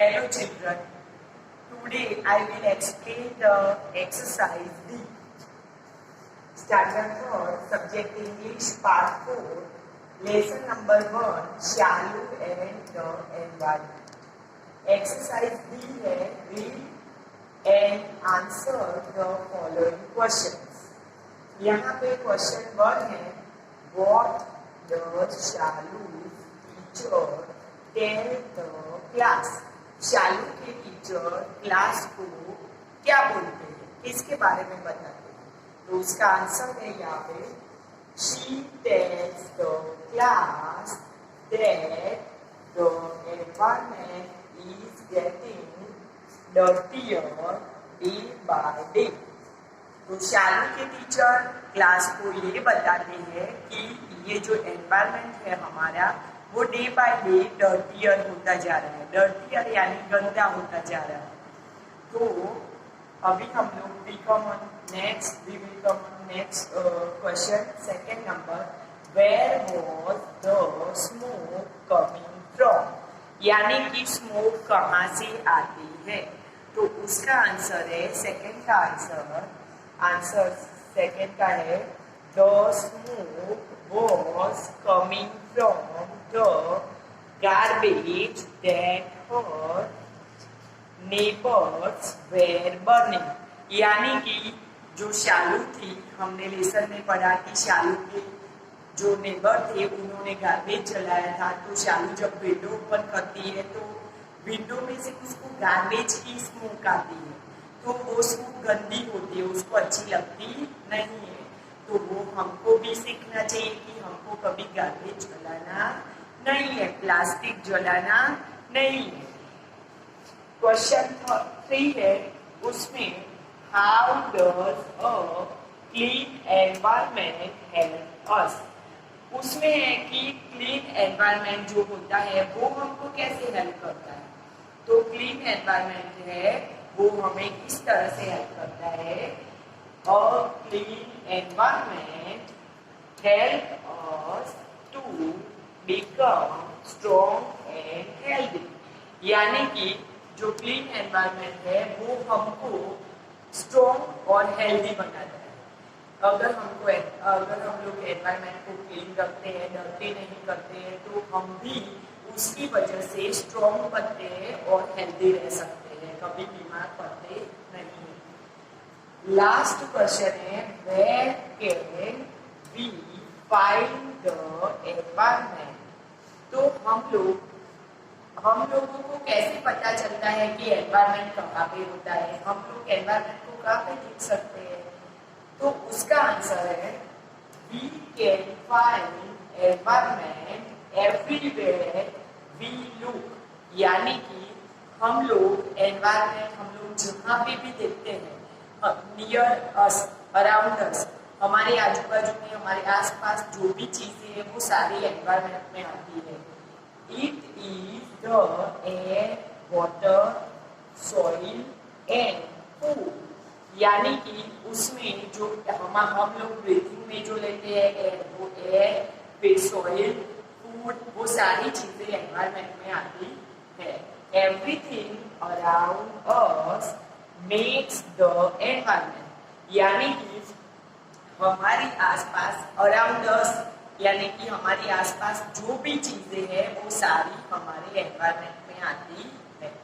Hello children, today I will explain the exercise D. Standard 1, Subject English Part 4, Lesson number 1, Shalu and the Environment. Exercise D है, read and answer the following questions. यहाँ पे question 1 है, what does Shalu's teacher tell the class? शालू के teacher class को क्या बोलते हैं, किसके बारे में बताते हैं? तो उसका आंसर है यहाँ पे, she tells the class that the environment is getting dirtier day by day. तो शालू के टीचर क्लास को ये बताते हैं कि ये जो एनवायरनमेंट है हमारा, वो डे बाय डे डर्टियर होता जा रहा है। डर्टियर यानी गंदा होता जा रहा है। तो अभी हम लोग we will come next question, second number, where was the smoke coming from? यानी कि स्मोक कहाँ से आती है? तो उसका आंसर है, सेकेंड का आंसर सेकेंड का है, the smoke was coming from the garbage that her neighbors were burning। यानी कि जो शालू थी, हमने लेसन में पढ़ा कि शालू के जो नेबर थे उन्होंने गार्बेज जलाया था। तो शालू जब विंडो ओपन करती है तो विंडो में से उसको गार्बेज की स्मोक आती है, तो वो स्मोक गंदी होती है, उसको अच्छी लगती नहीं है। तो वो हमको भी सीखना चाहिए कि हमको कभी गार्बेज जलाना नहीं है, प्लास्टिक जलाना नहीं है। क्वेश्चन 3 है, उसमें how does a clean environment help us? उसमें है कि क्लीन एनवायरनमेंट जो होता है वो हमको कैसे हेल्प करता है? तो क्लीन एनवायरनमेंट है वो हमें किस तरह से हेल्प करता है? A clean environment help us to become strong and healthy। यानी कि जो क्लीन एनवायरनमेंट है वो हमको स्ट्रॉन्ग और हेल्दी बनाता है। अगर हम लोग एनवायरनमेंट को क्लीन रखते हैं, डर्टी नहीं करते हैं, तो हम भी उसकी वजह से स्ट्रॉन्ग बनते हैं और हेल्दी रह सकते हैं, कभी बीमार पड़ते नहीं। लास्ट क्वेश्चन है, where can we find the environment? तो हम लोगों को कैसे पता चलता है कि एनवायरनमेंट कहाँ पे होता है? हम लोग एनवायरनमेंट को कहाँ पे देख सकते हैं? तो उसका आंसर है, we can find environment everywhere we look. यानी कि हम लोग एनवायरनमेंट जहाँ पे भी देखते हैं, नियर अस, अराउंड अस, हमारे आजू बाजू में, हमारे आसपास जो भी चीजें हैं वो सारी एनवायरनमेंट में आती है। It is the air, water, soil and food. यानी कि उसमें जो हम लोग ब्रीथिंग में जो लेते हैं एयर, वो एयर, फिर सॉइल, फूड, वो सारी चीजें एनवायरनमेंट में आती है। Everything around us makes the environment. यानी कि हमारी आसपास, अराउंड अस, यानी कि हमारी आसपास जो भी चीजें हैं वो सारी हमारे एनवायरनमेंट में आती है।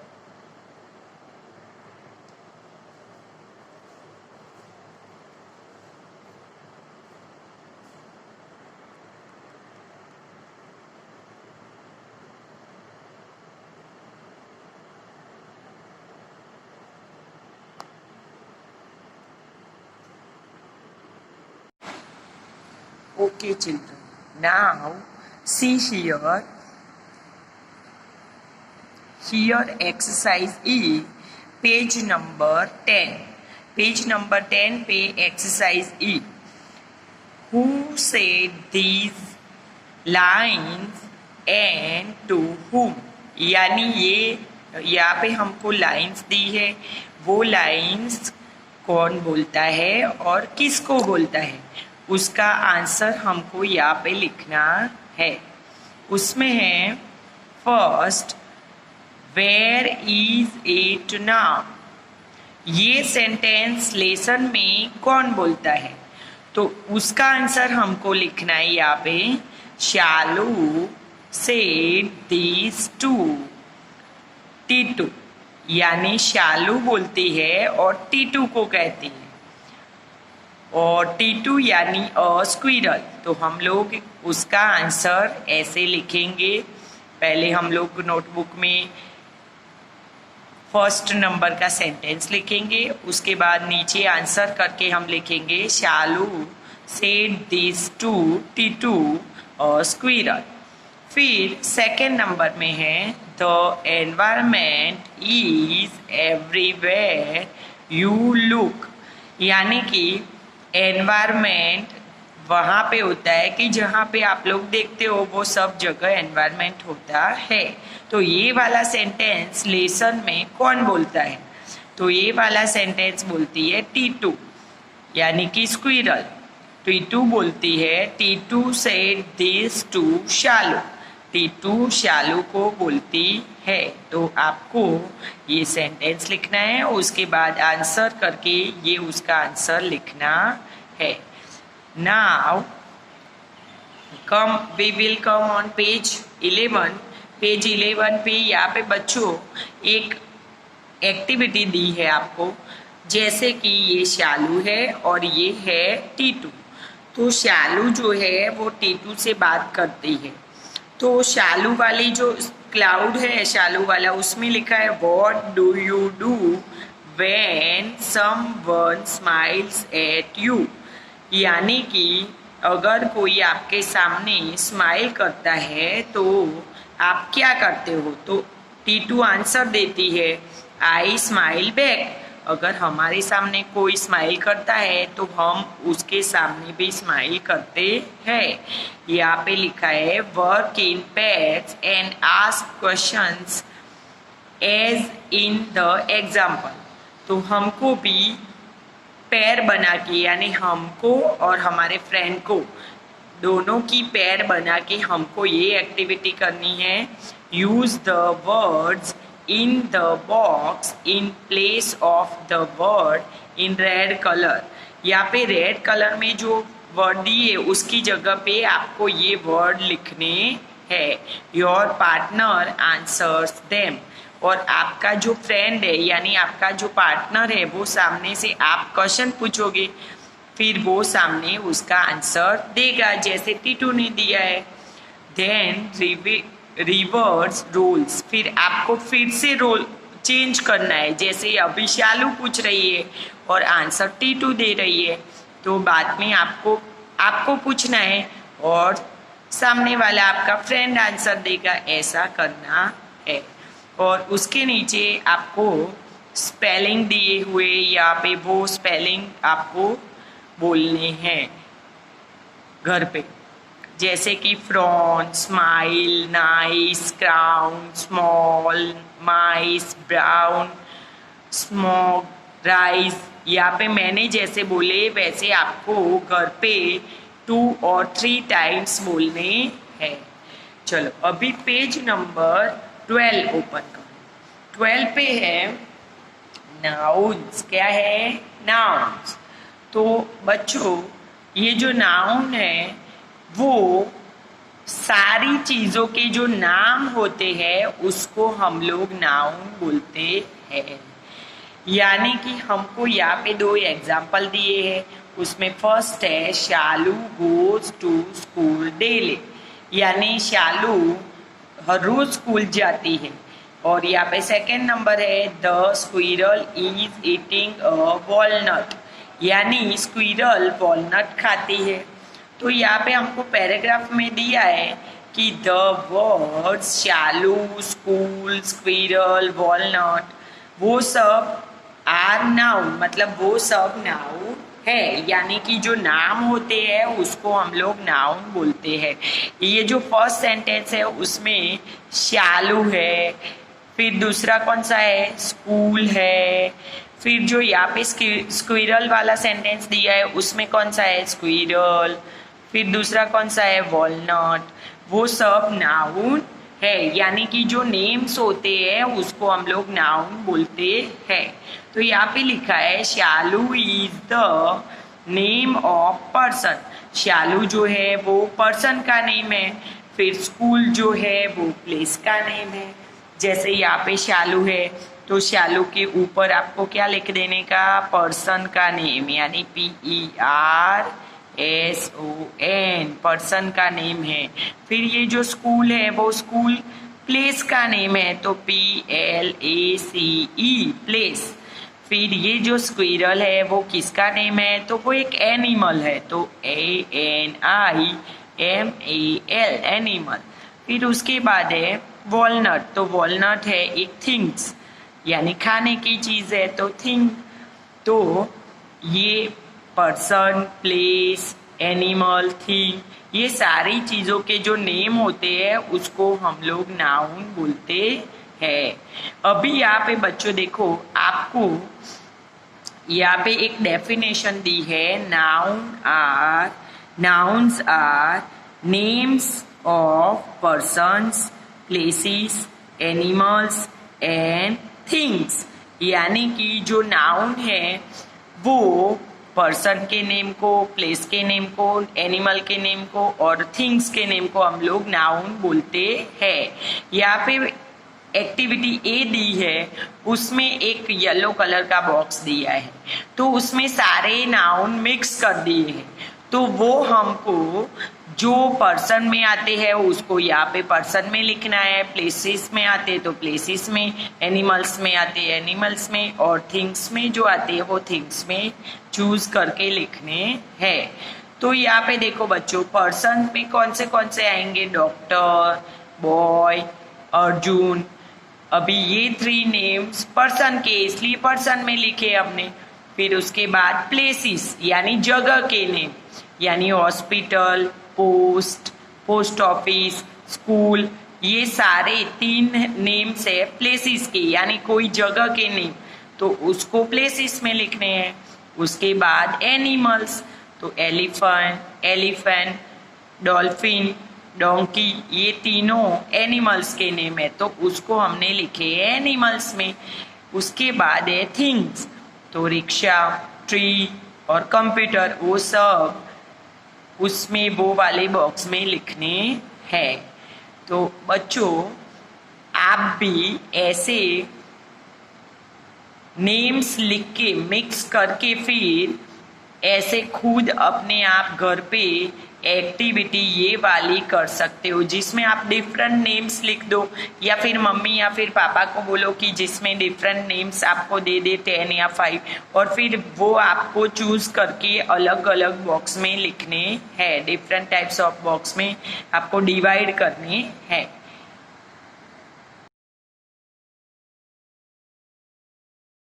Okay children, now see here exercise E, page number 10 पे exercise E। Who said these lines and to whom? यानी ये यहाँ पे हमको लाइंस दी है, वो लाइंस कौन बोलता है और किसको बोलता है, उसका आंसर हमको यहाँ पे लिखना है। उसमें है, first where is it now? ये सेंटेंस लेसन में कौन बोलता है? तो उसका आंसर हमको लिखना है यहाँ पे, शालू सेड दिस टू टीटू। यानी शालू बोलती है और टीटू को कहती है, और टीटू यानी अ स्क्विरल। तो हम लोग उसका आंसर ऐसे लिखेंगे। पहले हम लोग नोटबुक में फर्स्ट नंबर का सेंटेंस लिखेंगे, उसके बाद नीचे आंसर करके हम लिखेंगे Shalu said this to Titu a squirrel. फिर सेकेंड नंबर में है the environment is everywhere you look. यानी कि एनवायरमेंट वहाँ पे होता है कि जहाँ पे आप लोग देखते हो वो सब जगह एनवायरमेंट होता है। तो ये वाला सेंटेंस लेसन में कौन बोलता है? तो ये वाला सेंटेंस बोलती है टीटू, यानी कि स्क्विरल। टीटू बोलती है, टीटू सेड दिस टू शालू। टीटू शालू को बोलती है। तो आपको ये सेंटेंस लिखना है, उसके बाद आंसर करके ये उसका आंसर लिखना है। Now we will come on page 11। Page 11 पे यहाँ पे बच्चों एक एक्टिविटी दी है आपको, जैसे कि ये शालू है और ये है टीटू। तो शालू जो है वो टीटू से बात करती है। तो शालू वाली जो क्लाउड है शालू वाला, उसमें लिखा है what do you do when someone smiles eight you. यानी कि अगर कोई आपके सामने स्माइल करता है तो आप क्या करते हो? तो टीटू आंसर देती है आई स्माइल बैक। अगर हमारे सामने कोई स्माइल करता है तो हम उसके सामने भी स्माइल करते हैं। यहाँ पे लिखा है work in pairs and ask questions as in the example. तो हमको भी पैर बना के, यानी हमको और हमारे फ्रेंड को दोनों की पैर बना के हमको ये एक्टिविटी करनी है। Use the words in the box in place of the word in red colour. यहाँ पे रेड कलर में जो वर्ड दिए उसकी जगह पे आपको ये वर्ड लिखने हैं। Your partner answers them. और आपका जो फ्रेंड है यानी आपका जो पार्टनर है वो सामने से आप क्वेश्चन पूछोगे, फिर वो सामने उसका आंसर देगा जैसे टीटू ने दिया है। Then reverse roles. फिर आपको फिर से रोल चेंज करना है, जैसे अभी शालू पूछ रही है और आंसर टीटू दे रही है, तो बाद में आपको पूछना है और सामने वाला आपका फ्रेंड आंसर देगा। ऐसा करना है। और उसके नीचे आपको स्पेलिंग दिए हुए यहाँ पे वो स्पेलिंग आपको बोलने हैं घर पे, जैसे कि frown, smile, nice, crown, small, mice, brown, smoke, rice. यहाँ पे मैंने जैसे बोले वैसे आपको घर पे 2 और 3 टाइम्स बोलने हैं। चलो अभी पेज नंबर 12 ओपन करो। 12 पे है नाउन्स। क्या है? नाउन्स। तो बच्चों ये जो नाउन है वो सारी चीज़ों के जो नाम होते हैं उसको हम लोग नाउन बोलते हैं। यानी कि हमको यहाँ पे 2 एग्जाम्पल दिए हैं। उसमें फर्स्ट है शालू गोज टू स्कूल डेली। यानी शालू हर रोज स्कूल जाती है। और यहाँ पे सेकेंड नंबर है the squirrel is eating a walnut. यानी स्क्विरल वॉलनट खाती है। तो यहाँ पे हमको पैराग्राफ में दिया है कि the words Shalu, school, squirrel, walnut वो सब आर नाउन, मतलब वो सब नाउन है। यानी कि जो नाम होते हैं उसको हम लोग नाउन बोलते हैं। ये जो फर्स्ट सेंटेंस है उसमें शालू है, फिर दूसरा कौन सा है? स्कूल है। फिर जो यहाँ पे स्क्विरल वाला सेंटेंस दिया है उसमें कौन सा है? स्क्विरल। फिर दूसरा कौन सा है? वॉलनट। वो सब नाउन है, यानी कि जो नेम्स होते हैं उसको हम लोग नाउन बोलते हैं। तो यहाँ पे लिखा है Shalu is the name of person. Shalu जो है वो पर्सन का नेम है। फिर स्कूल जो है वो प्लेस का नेम है। जैसे यहाँ पे शालू है तो शालू के ऊपर आपको क्या लिख देने का, पर्सन का नेम, यानी PERSON, पर्सन का नेम है। फिर ये जो स्कूल है वो स्कूल प्लेस का नेम है, तो PLACE, प्लेस। फिर ये जो स्क्विरल है वो किसका नेम है, तो वो एक एनिमल है, तो ANIMAL, एनिमल। फिर उसके बाद है वॉलनट, तो वॉलनट है एक थिंग्स, यानी खाने की चीज है, तो थिंग। तो ये पर्सन, प्लेस, एनिमल, थिंग, ये सारी चीजों के जो नेम होते हैं उसको हम लोग नाउन बोलते हैं। अभी यहाँ पे बच्चों देखो, आपको यहाँ पे एक डेफिनेशन दी है, nouns are names of persons, places, animals and things. यानी कि जो नाउन है वो पर्सन के नेम को, प्लेस के नेम को, एनिमल के नेम को और थिंग्स के नेम को हम लोग नाउन बोलते हैं। यहाँ पे एक्टिविटी ए दी है, उसमें एक येलो कलर का बॉक्स दिया है, तो उसमें सारे नाउन मिक्स कर दिए हैं। तो वो हमको जो पर्सन में आते हैं उसको यहाँ पे पर्सन में लिखना है, प्लेसेस में आते हैं तो प्लेसेस में, एनिमल्स में आते हैं एनिमल्स में, और थिंग्स में जो आते हैं वो थिंग्स में चूज करके लिखने हैं। तो यहाँ पे देखो बच्चों, पर्सन में कौन से आएंगे, डॉक्टर, बॉय, अर्जुन। अभी ये 3 नेम्स पर्सन के, इसलिए पर्सन में लिखे हमने। फिर उसके बाद प्लेसेस यानी जगह के नेम, यानी हॉस्पिटल, पोस्ट ऑफिस, स्कूल, ये सारे 3 नेम्स है प्लेसेस के, यानी कोई जगह के नेम, तो उसको प्लेसेस में लिखने हैं। उसके बाद एनिमल्स, तो एलिफेंट, डॉल्फिन, डोंकी, ये तीनों एनिमल्स के नेम है, तो उसको हमने लिखे है एनिमल्स में। उसके बाद है थिंग्स, तो रिक्शा, ट्री और कंप्यूटर, वो सब उसमें वो वाले बॉक्स में लिखने हैं। तो बच्चों आप भी ऐसे नेम्स लिख के मिक्स करके फिर ऐसे खुद अपने आप घर पे एक्टिविटी ये वाली कर सकते हो, जिसमें आप डिफरेंट नेम्स लिख दो, या फिर मम्मी या फिर पापा को बोलो कि जिसमें डिफरेंट नेम्स आपको दे दे 10 या 5, और फिर वो आपको चूज करके अलग अलग बॉक्स में लिखने हैं, डिफरेंट टाइप्स ऑफ बॉक्स में आपको डिवाइड करने हैं।